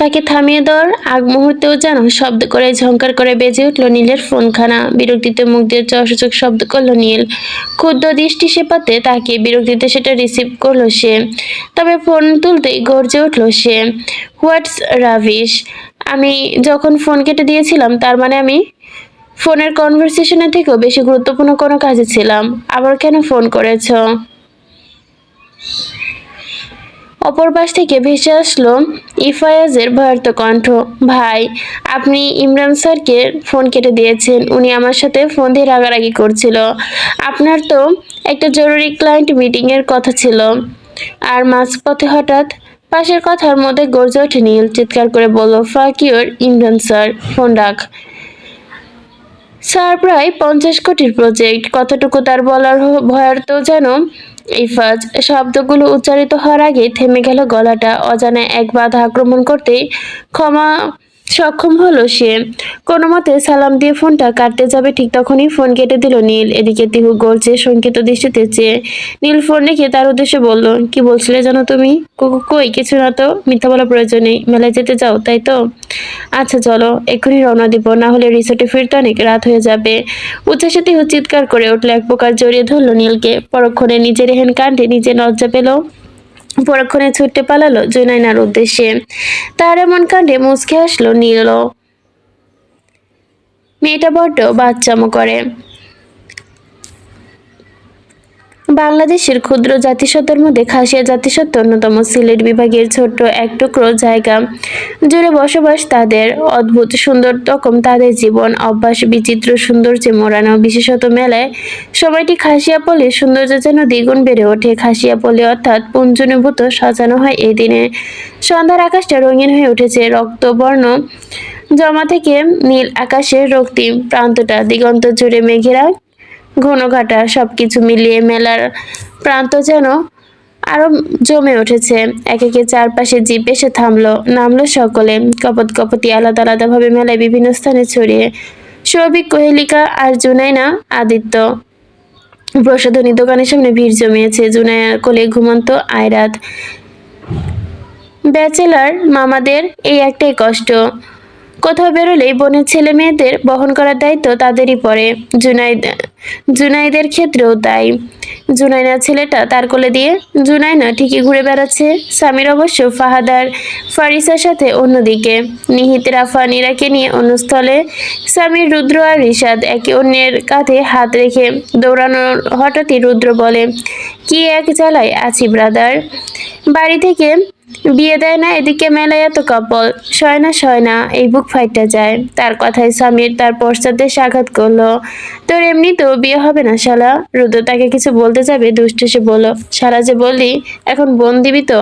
[SPEAKER 1] তাকে থামিয়ে দেওয়ার আগ মুহূর্তেও যেন শব্দ করে ঝংকার করে বেজে উঠল নীলের ফোনখানা। বিরক্তিতে মুখ দিয়ে অসূচক শব্দ করলো নীল। ক্ষুদ্র দৃষ্টি সেপাতে তাকে বিরক্তিতে সেটা রিসিভ করলো সে। তবে ফোন তুলতেই গর্জে উঠল সে। হোয়াটস রাভিশ! আমি যখন ফোন কেটে দিয়েছিলাম তার মানে আমি ফোনের কনভারসেশনের থেকেও বেশি গুরুত্বপূর্ণ কোনো কাজে ছিলাম। আবার কেন ফোন করেছ? অপর পাশ থেকে ভেসে আসলো ইফায়াজের ভয়ার্ত কণ্ঠ। ভাই, আপনি ইমরান স্যারকে ফোন কেটে দিয়েছেন। উনি আমার সাথে ফোন দিয়ে রাগারাগি করছিল। আপনার তো একটা জরুরি ক্লায়েন্ট মিটিং এর কথা ছিল। আর মাঝপথে হঠাৎ পাশের কথার মধ্যে গর্জে ওঠে নীল। চিৎকার করে বলল, ফাক ইউর ইমরান স্যার, ফোন রাখ। স্যার প্রায় 50 কোটির প্রজেক্ট, কতটুকু তার বলার ভয়ার্ত যেন। ইফাজ শব্দগুলো উচ্চারিত হওয়ার আগে থেমে গেল গলাটা। অজানা এক বাধা আক্রমণ করতেই ক্ষমা সক্ষম হলো সে। কোনো মতে সালাম দিয়ে ফোনটা কাটতে যাবে ঠিক তখনই ফোন কেটে দিল নীল। এদিকে তিহু গলছে শঙ্কিত দৃষ্টিতে চেয়ে। নীল ফোন রেখে তার উদ্দেশ্যে বলল, কি বলছিলে জানো তুমি? কই কিছু না তো। মিথ্যা বলা প্রয়োজন নেই। মেলায় যেতে চাও তাই তো? আচ্ছা চলো, এক্ষুনি রওনা দিব, না হলে রিসোর্টে ফিরতে অনেক রাত হয়ে যাবে। উচ্ছ্বাসে তিহু চিৎকার করে উঠল। এক প্রকার জড়িয়ে ধরলো নীলকে। পরক্ষণে নিজের এহেন কাণ্ডে নিজে লজ্জা পেল। পরক্ষণে ছুটতে পালালো জুনাইনার উদ্দেশ্যে। তার এমন কাণ্ডে মুচকে হাসলো নীল। মেয়েটা বড্ড বাচ্চামো করে। বাংলাদেশের ক্ষুদ্র জাতিসত্তার মধ্যে খাসিয়া জাতিসত্তা অন্যতম। সিলেট বিভাগের ছোট্ট এক টুকরো জায়গা জুড়ে বসবাস তাদের। অদ্ভুত সুন্দর রকম তাদের জীবন অভ্যাস, বিচিত্র সৌন্দর্যে মোড়ানো। বিশেষত মেলায় সময়টি খাসিয়াপল্লীর সৌন্দর্য যেন দ্বিগুণ বেড়ে ওঠে। খাসিয়াপল্লী অর্থাৎ পুঞ্জনীভূত সাজানো হয় এই দিনে। সন্ধ্যার আকাশটা রঙিন হয়ে উঠেছে রক্তবর্ণ জমা থেকে নীল আকাশের রক্তিম প্রান্তটা দিগন্ত জুড়ে মেঘেরা ঘনঘাটা। সবকিছু মিলিয়ে মেলার প্রান্ত যেন আরো জমে উঠেছে। একে একে চারপাশে জিপ এসে থামলো, নামলো সকলে। কপত কপতি আলাদা আলাদা ভাবে মেলায় বিভিন্ন স্থানে ছড়িয়ে। সৌভিক, কোহেলিকা আর জুনাইনা, আদিত্য প্রসাধনী দোকানের সামনে ভিড় জমিয়েছে। জুনাইয়ার কোলে ঘুমন্ত আয়রাত। ব্যাচেলার মামাদের এই একটাই কষ্ট, কোথাও বেরোলেই বোনের ছেলে মেয়েদের বহন করার দায়িত্ব তাদেরই পড়ে। জুনাইদের ক্ষেত্রেও তাই। জুনাইনার ছেলেটা তার কোলে দিয়ে জুনাইনা ঠিকই ঘুরে বেড়াচ্ছে। সামির অবশ্য ফাহাদ আর ফারিসার সাথে অন্যদিকে। নিহিত রাফা নীরাকে নিয়ে অন্য স্থলে। সামির, রুদ্র আর রিশাদ একে অন্যের কাঁধে হাত রেখে দৌড়ানোর। হঠাৎই রুদ্র বলে, কি এক জ্বালায় আছি ব্রাদার। বাড়ি থেকে বিয়ে দেয় না, এদিকে মেলায় এত কাপল। সয় না, এই বুক ফাইটটা যায়। তার কথায় সামির তার পশ্চাৎদেশে আঘাত করলো। তোর এমনি তো বিয়ে হবে না শালা। রুদ্র তাকে কিছু বলতে যাবে দুষ্ট সে বলল, শালা যে বললি, এখন বোন দিবি তো?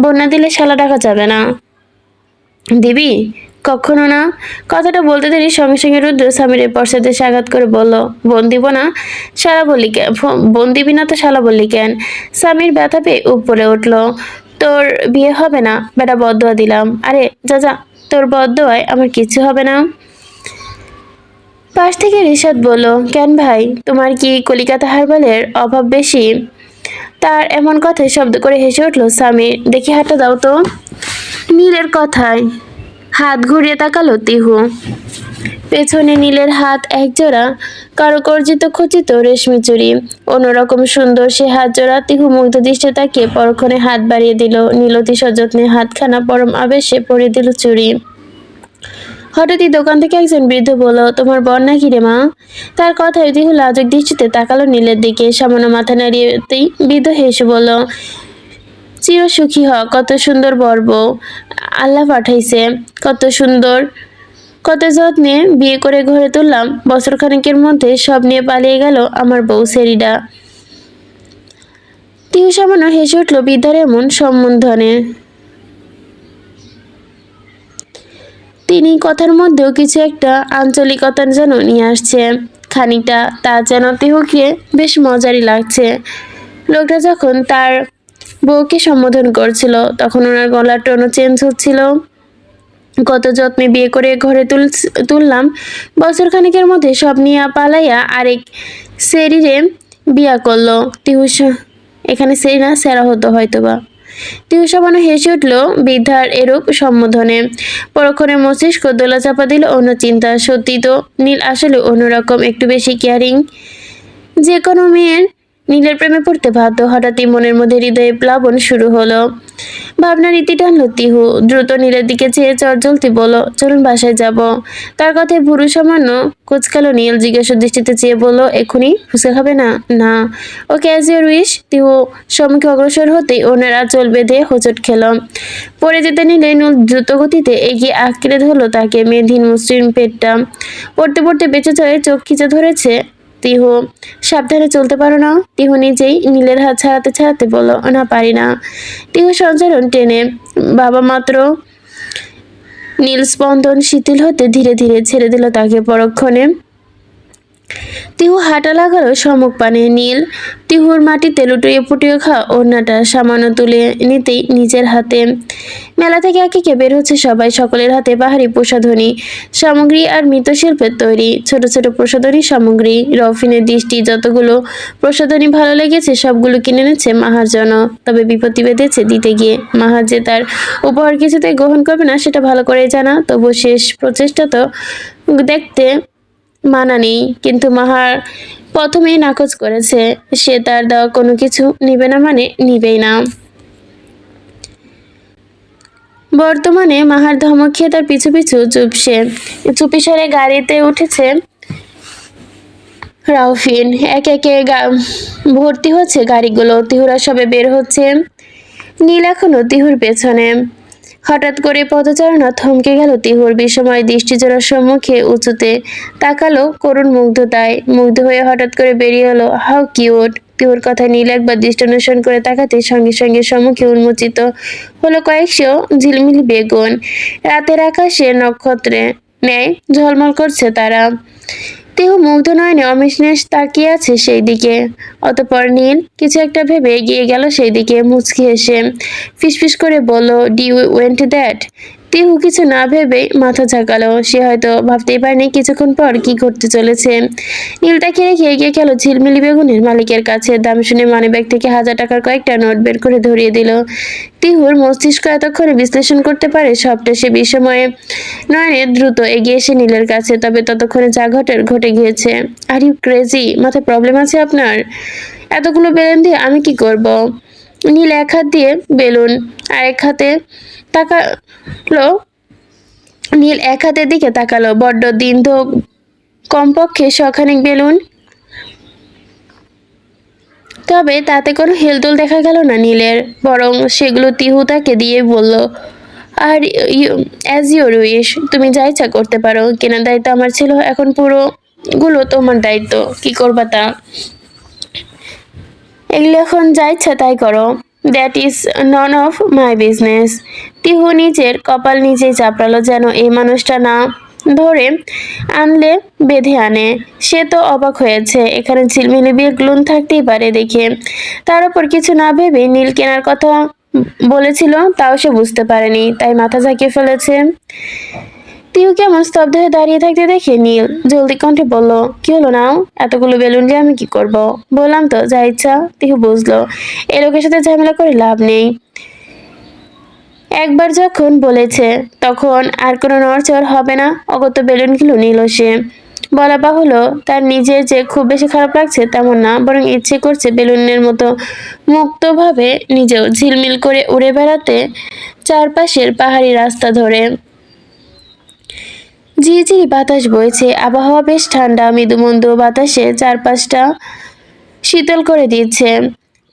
[SPEAKER 1] বোন না দিলে শালা ডাকা যাবে না। দিবি? কখনো না। কথাটা বলতে দেরি সঙ্গে সঙ্গে রুদ্র সামিরের পশ্চাতে আঘাত করে বলল, বোন দিব না, শালা বললি কেন? বোন দিবি না তো শালা বললি কেন? সামির ব্যথা পেয়ে উপরে উঠল। তোর বিয়ে হবে না, বেটা বদদোয়া দিলাম। আরে যা যা, তোর বদদোয়ায় আমার কিচ্ছু হবে না। পাশ থেকে রিশাদ বলল, কেন ভাই, তোমার কি কলিকাতা হারবালের অভাব বেশি? তার এমন কথায় শব্দ করে হেসে উঠল সামির। দেখি হাতটা দাও তো। নীলের কথায় হাত ঘুরিয়ে তাকালো তিহু। পেছনে নীলের হাত একজোড়া কারুকর্জিত খচিত রেশমি চুড়ি, অন্যরকম সুন্দর সে হাত জোড়া। তিহু মুগ্ধ দৃষ্টি তাকিয়ে পরক্ষণে হাত বাড়িয়ে দিল। নীল অতি সযত্নে হাতখানা পরম আবেশে পরিয়ে দিল চুড়ি। হঠাৎই দোকান থেকে একজন বৃদ্ধ বলল, তোমার বর নাকি রে মা? তার কথায় তিহু লাজুক দৃষ্টিতে তাকালো নীলের দিকে। সামান্য মাথা নাড়িয়েতেই বৃদ্ধ হেসে বলল, চির সুখী হ, কত সুন্দর বর বউ আল্লাহ পাঠাইছে, কত সুন্দর, কত যত্নে বিয়ে করে ঘরে তুললাম, বছর খানেকের মধ্যে সব নিয়ে পালিয়ে গেল আমার বউ সেরিডা। তিহু সামান্য হেসে উঠল বৃদ্ধার এমন সম্বোধনে। তিনি কথার মধ্যেও কিছু একটা আঞ্চলিকতা যেন নিয়ে আসছে খানিকটা, তা যেন তিহুকে বেশ মজারই লাগছে। লোকটা যখন তার বউকে সম্বোধন করছিল তখন ওনার গলার টোনও চেঞ্জ হচ্ছিল। কত যত্নে বিয়ে করে ঘরে তুললাম, বছর খানেকের মধ্যে সব নিয়ে পালাইয়া আরেক সেরিরে বিয়া করলো। এখানে সেরি না সেরা হতো হয়তোবা। তিহু সামান্য হেসে উঠল বৃদ্ধার এরূপ সম্বোধনে। পরক্ষণে মস্তিষ্ক দোলা চাপা দিল অন্য চিন্তা। সত্যি তো, নীল আসলে অন্যরকম, একটু বেশি কেয়ারিং। যে কোনো মেয়ের নীলের প্রেমে পড়তে বাধ্য। হঠাৎই মনের মধ্যে হৃদয়ে প্লাবন শুরু হলো। ভাবনা রীতি টানলো তিহু। দ্রুত নীলের দিকে চেয়ে চটজলতি বলল, চলুন বাসায় যাব। তার কথায় ভুরু সামান্য কুচকালো নীল। জিজ্ঞাসা দৃষ্টিতে চেয়ে বলল, এখনই ফুসে খাবে না? না। ওকে, অ্যাজ ইউর উইশ। তিহু সম্মুখে অগ্রসর হতেই ওনার আঁচল বেঁধে হোঁচট খেল। পড়ে যেতে নিলে নীল দ্রুত গতিতে এগিয়ে আঁকড়ে ধরলো তাকে। মেয়েধীন মসৃণ পেটটা পড়তে পড়তে বেঁচে চয়ে চোখ খিচে ধরেছে। তিহু, সাবধানে চলতে পারো না? তিহু নিজেই নীলের হাত ছাড়াতে ছাড়াতে বলল, না পারি না। তিহু সঞ্চারণ টেনে বাবা মাত্র নীল স্পন্দন শিথিল হতে ধীরে ধীরে ছেড়ে দিল তাকে। পরক্ষণে তিহু হাঁটা লাগালো সম্মুখ পানে। নীল তিহুর মাটিতে লুটিয়ে পুটিয়ে খাওয়া ওড়নাটা সামান্য তুলে নিতেই নিজের হাতে। মেলা থেকে একে বের হচ্ছে সবাই। সকলের হাতে পাহাড়ি প্রসাধনী সামগ্রী আর মৃৎশিল্পের তৈরি ছোট ছোট প্রসাধনী সামগ্রী। রফিনের দৃষ্টি যতগুলো প্রসাধনী ভালো লেগেছে সবগুলো কিনে নিচ্ছে মাহার জন্য। তবে বিপত্তি বেঁধেছে দিতে গিয়ে। মাহার যে তার উপহার কিছুতেই গ্রহণ করবে না সেটা ভালো করেই জানা। তবু শেষ প্রচেষ্টা তো দেখতে মানা নেই। কিন্তু মাহার প্রথমেই নাকচ করেছে। সে তার দেওয়া কোনো কিছু নিবে না মানে নিবেই না। বর্তমানে মাহার ধমক খেয়ে তার পিছু পিছু চুপিসারে গাড়িতে উঠেছে রাউফিন। একে একে ভর্তি হচ্ছে গাড়িগুলো। তিহুরা সবে বের হচ্ছে। নীল এখনো তিহুর পেছনে। হঠাৎ করে পদচারণা থমকে গেল তিহুর। বিস্ময় দৃষ্টিজোড়ার সম্মুখে উঁচুতে তাকালো করুণ মুগ্ধতায়। মুগ্ধ হয়ে হঠাৎ করে বেরিয়ে হলো, হাউ কিউট। তিহুর কথায় নীল একবার দৃষ্টি অনুসরণ করে তাকাতে সঙ্গে সঙ্গে সম্মুখে উন্মোচিত হলো কয়েকশো ঝিলমিলি বেগুন। রাতের আকাশে নক্ষত্রে ন্যায় ঝলমল করছে তারা। তিহু মুগ্ধ নয়নে অবিশ্বাস তাকিয়ে আছে সেই দিকে। অতঃপর নীল কিছু একটা ভেবে এগিয়ে গেল সেই দিকে। মুচকি হেসে ফিসফিস করে বলল, D U went that? Tihu কিছু না ভেবে মাথা ঝাঁকালো। সে হয়তো ভাবতেই পারেনি কিছুক্ষণ পর কি ঘটতে চলেছে। নীল তাকে রেখে এগিয়ে গেল ঝিলমিলি বেগুনের মালিকের কাছে। দাম শুনে মানিব্যাগ থেকে 1000 টাকার কয়েকটা নোট বের করে ধরিয়ে দিল। তিহুর মস্তিষ্ক এতক্ষণে বিশ্লেষণ করতে পারে সবটা। সে বিস্ময়ে নয়নে দ্রুত এগিয়ে এসে নীলের কাছে। তবে ততক্ষণে যা ঘটের ঘটে গিয়েছে। Are you crazy? মাথায় প্রবলেম আছে আপনার? এতগুলো বেলুন দিয়ে আমি কি করব? নীল এক হাত দিয়ে বেলুন আর এক হাতে তাকালো। নীল এক হাতের দিকে তাকালো। বড্ড দিন তো কমপক্ষে শখানেক বেলুন। তবে তাতে কোনো হেলদোল দেখা গেল না নীলের। বরং সেগুলো তিহু তাকে দিয়ে বলল, আর অ্যাজ ইউর উইশ, তুমি যা ইচ্ছা করতে পারো। কেনার দায়িত্ব আমার ছিল, এখন পুরোগুলো তোমার দায়িত্ব। কি করবা তা? এগুলো এখন যা ইচ্ছা তাই করো। That is none of my business. Tihu নিজের কপাল নিজেই চাপড়ালো, যেন এই মানুষটা না ধরে আনলে বেঁধে আনে। সে তো অবাক হয়েছে, এখানে ঝিলমিলি বেগুন থাকতেই পারে দেখে। তার উপর কিছু না ভেবে নীল কেনার কথা বলেছিল, তাও সে বুঝতে পারেনি, তাই মাথা ঝাঁকিয়ে ফেলেছে। তিহু কেমন স্তব্ধ হয়ে দাঁড়িয়ে থাকতে দেখে নীল জলদি কণ্ঠে বলল, কি হলো নাও? এতগুলো বেলুন দিয়ে আমি কি করব? বললাম তো যা ইচ্ছা। তিহু বুঝলো এই লোকের সাথে ঝামেলা করে লাভ নেই। একবার যখন বলেছে তখন আর কোনো নড়চড় হবে না। অগত্য বেলুনগুলো নিল সে। বলা বাহুল্য, তার নিজের যে খুব বেশি খারাপ লাগছে তেমন না, বরং ইচ্ছে করছে বেলুনের মতো মুক্তভাবে নিজেও ঝিলমিল করে উড়ে বেড়াতে চারপাশের পাহাড়ি রাস্তা ধরে। ঝিরিঝিরি বাতাস বইছে, আবহাওয়া বেশ ঠান্ডা। মৃদুমন্দ বাতাসে চারপাশটা শীতল করে দিচ্ছে।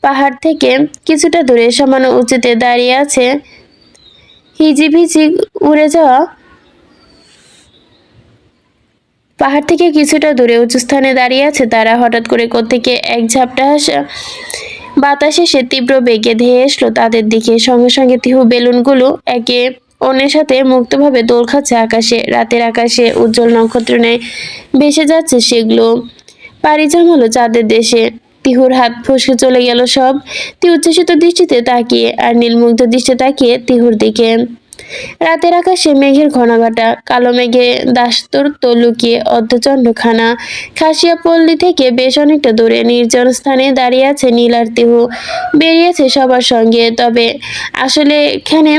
[SPEAKER 1] পাহাড় থেকে কিছুটা দূরে সামান্য উঁচুতে দাঁড়িয়ে আছে হিজিবিজি উড়ে যাওয়া পাহাড় থেকে কিছুটা দূরে উঁচু স্থানে দাঁড়িয়ে আছে তারা। হঠাৎ করে কোত্থেকে এক ঝাপটা বাতাস এসে তীব্র বেগে ধেয়ে আসলো তাদের দিকে। সঙ্গে সঙ্গে তিহু বেলুনগুলো একে অন্যের সাথে মুক্তভাবে দোল খাচ্ছে আকাশে। রাতের আকাশে উজ্জ্বল নক্ষত্র নেয় ভেসে যাচ্ছে সেগুলো। পাড়ি জমালো চাঁদের দেশে। তিহুর হাত ফসকে চলে গেল সব। তিহু উচ্ছ্বসিত দৃষ্টিতে তাকিয়ে আর নীলমুগ্ধ দৃষ্টি তাকিয়ে তিহুর দিকে। রাতের আকাশে মেঘের ঘনাঘটা, কালো মেঘে দাসত্ব লুকিয়ে অর্ধচন্দ্রখানা। খাসিয়া পল্লী থেকে বেশ অনেকটা দূরে নির্জন স্থানে দাঁড়িয়ে আছে নীল আর তিহু। বেরিয়েছে সবার সঙ্গে, তবে আসলে এখানে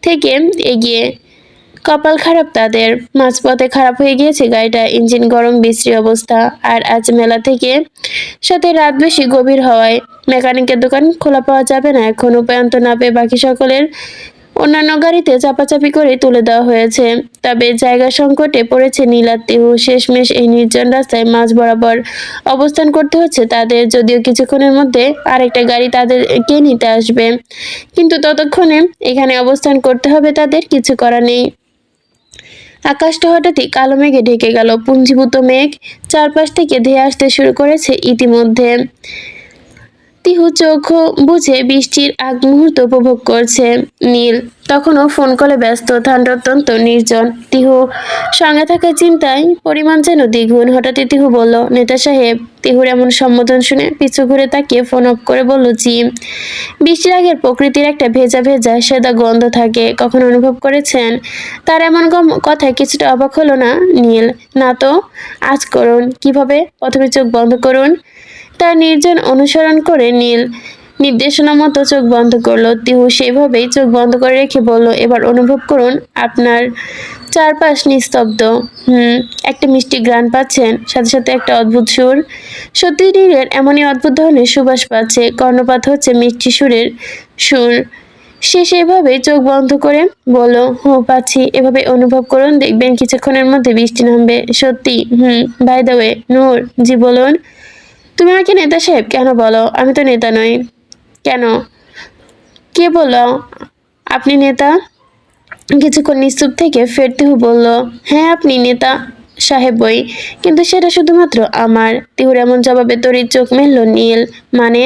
[SPEAKER 1] থেকে এগিয়ে। কপাল খারাপ তাদের, মাঝপথে খারাপ হয়ে গিয়েছে গাড়িটা, ইঞ্জিন গরম, বিশ্রী অবস্থা। আর আজ মেলা থেকে সাথে রাত বেশি গভীর হওয়ায় মেকানিকের দোকান খোলা পাওয়া যাবে না এখন। উপায়ন্ত না পেয়ে বাকি সকলের অন্যান্য গাড়িতে চাপাচাপি করে তুলে দেওয়া হয়েছে। তবে জায়গা সংকটে পড়েছে নীল আর তিহু। শেষমেশ এই নির্জন রাস্তায় মাঝ বরাবর অবস্থান করতে হচ্ছে তাদের। যদিও কিছুক্ষণের মধ্যে আরেকটা গাড়ি তাদেরকে নিতে আসবে, কিন্তু ততক্ষণে এখানে অবস্থান করতে হবে তাদের, কিছু করার নেই। আকাশটা হঠাৎই কালো মেঘে ঢেকে গেল। পুঞ্জীভূত মেঘ চারপাশ থেকে ধেয়ে আসতে শুরু করেছে ইতিমধ্যে। তিহু চোখ বুঝে বৃষ্টির আগ মুহূর্ত উপভোগ করছে। নীল তখনও ফোন কলে ব্যস্ত। ঠান্ডা অত্যন্ত নির্জন। তিহু সঙ্গে থাকা চিন্তায় পরিমাণ যেন দ্বিগুণ। হঠাৎই তিহু বলল, নেতা সাহেব। তিহুর এমন সম্বোধন শুনে পিছু ঘুরে তাকিয়ে ফোন অফ করে বলল, জি। বৃষ্টির আগের প্রকৃতির একটা ভেজা ভেজা সেদা গন্ধ থাকে, কখন অনুভব করেছেন? তার এমন কথায় কিছুটা অবাক হলো না নীল। না তো। আজ করুন। কিভাবে? প্রথমে চোখ বন্ধ করুন। তার নির্জন অনুসরণ করে নীল নির্দেশনা মতো চোখ বন্ধ করলো। তিহু সেইভাবেই চোখ বন্ধ করে রেখে বলল, এবার অনুভব করুন আপনার চারপাশ নিস্তব্ধ। একটা মিষ্টি ঘ্রাণ পাচ্ছেন, সাথে সাথে একটা অদ্ভুত সুর। সত্যি নীলের এমনই অদ্ভুত ধরনের সুবাস পাচ্ছে, কর্ণপাত হচ্ছে মিষ্টি সুরের সুর। সে সেভাবে চোখ বন্ধ করে বলল, পাচ্ছি। এভাবে অনুভব করুন, দেখবেন কিছুক্ষণের মধ্যে বৃষ্টি নামবে। সত্যি? বাই দ্য ওয়ে, নূর জি বলুন। তুমি আমাকে নেতা সাহেব কেন বলো? আমি তো নেতা নই। কেন? কে বলল আপনি নেতা? কিছুক্ষণ নিশ্চুপ থেকে ফেরতিহু বলল, হ্যাঁ আপনি নেতা সাহেব বই, কিন্তু সেটা শুধুমাত্র আমার। তিহুর এমন জবাবে তরির চোখ মেলল নীল। মানে?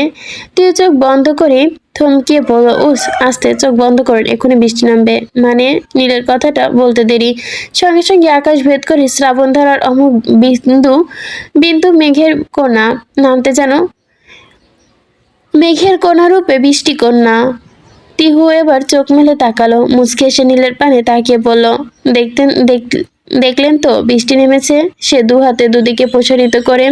[SPEAKER 1] তিহু চোখ বন্ধ করে থমকিয়ে বলল, উস আস্তে, চোখ বন্ধ করুন, এক্ষুনি বৃষ্টি নামবে। মানে? নীলের কথাটা বলতে দেরি। সঙ্গে সঙ্গে আকাশ ভেদ করে শ্রাবণ ধারার অমুক বিন্দু বিন্দু মেঘের কোনা নামতে, যেন মেঘের কোনা রূপে বৃষ্টি কন্যা। তিহু এবার চোখ মেলে তাকালো, মুচকি এসে নীলের পানে তাকিয়ে বলল, দেখলেন তো বৃষ্টি নেমেছে। সে দু হাতে দুদিকে প্রসারিত করে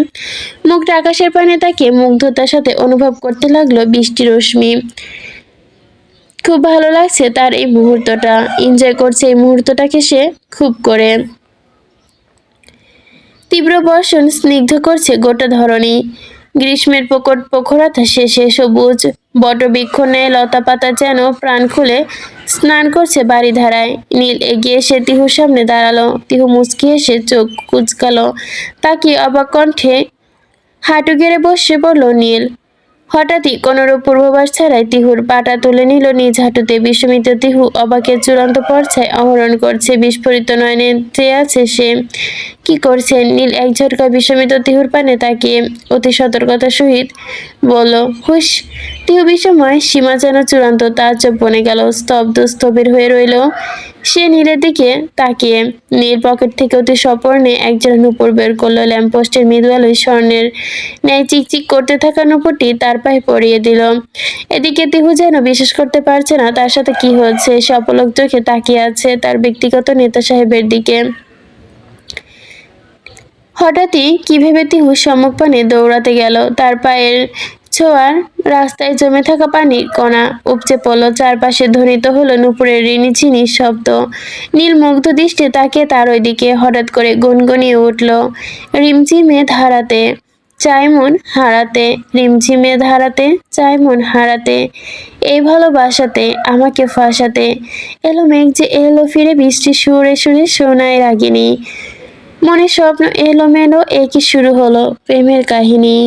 [SPEAKER 1] মুখটা আকাশের পানে তাকিয়ে মুগ্ধতার সাথে অনুভব করতে লাগলো বৃষ্টির রশ্মি। খুব ভালো লাগছে তার এই মুহূর্তটা, এনজয় করছে এই মুহূর্তটাকে সে খুব করে। তীব্র বর্ষণ স্নিগ্ধ করছে গোটা ধরণী। গ্রীষ্মের প্রকট প্রখরতা শেষে সবুজ বটবৃক্ষ ন্যায় লতা পাতা যেন প্রাণ খুলে স্নান করছে বাড়িধারায়। নীল এগিয়ে এসে তিহুর সামনে দাঁড়ালো। তিহু মুচকি এসে চোখ কুচকালো, তাকিয়ে অবাক কণ্ঠে হাঁটু গেড়ে বসে পড়ল নীল। হঠাৎই কোনরূপ পূর্বাভাস ছাড়াই তিহুর পাটা তুলে নিল নিজ হাঁটুতে। বিস্মিত তিহু অবাকের চূড়ান্ত পর্যায়ে আহরণ করছে। বিস্ফোরিত নয়নে চেয়ে আছে সে। কি করছেন? নীল এক ঝটকা বিস্মিত তিহুর পানে তাকিয়ে অতি সতর্কতার সহিত বলল, হুশ। তিহু বিস্ময়, সীমা যেন চূড়ান্ত, তার চোখ বনে গেল, স্থবির হয়ে রইল সে নীলের দিকে তাকিয়ে। নীল পকেট থেকে অতি সপর্ণে একজোড়া নূপুর বের করলো। ল্যাম্পপোস্টের মৃদু আলোয় স্বর্ণের ন্যায় চিকচিক করতে থাকা নূপুরটি তার পায়ে পরিয়ে দিল। এদিকে তিহু যেন বিশ্বাস করতে পারছে না তার সাথে কি হচ্ছে। সে অপলক চোখে তাকিয়ে আছে তার ব্যক্তিগত নেতা সাহেবের দিকে। হঠাৎই কি ভেবে তিহু সম্মুখপানে দৌড়াতে গেল। তার পায়ের ছোঁয়ার রাস্তায় জমে থাকা পানির কণা উপচে পড়ল। চারপাশে ধ্বনিত হলো নূপুরের রিনিঝিনি শব্দ। নীল মুগ্ধ দৃষ্টে তাকিয়ে তার ওইদিকে। হঠাৎ করে গুনগুনিয়ে উঠল, রিমঝিমে ধারাতে চায় মন হারাতে, রিমঝিমে ধারাতে চায় মন হারাতে, এই ভালোবাসাতে আমাকে ফাঁসাতে, এলো মেঘ যে এলো ফিরে বৃষ্টির সুরে সুরে শোনায় রাগিনী। মনে স্বপ্ন এলোমেলো, একই শুরু হলো প্রেমের কাহিনী।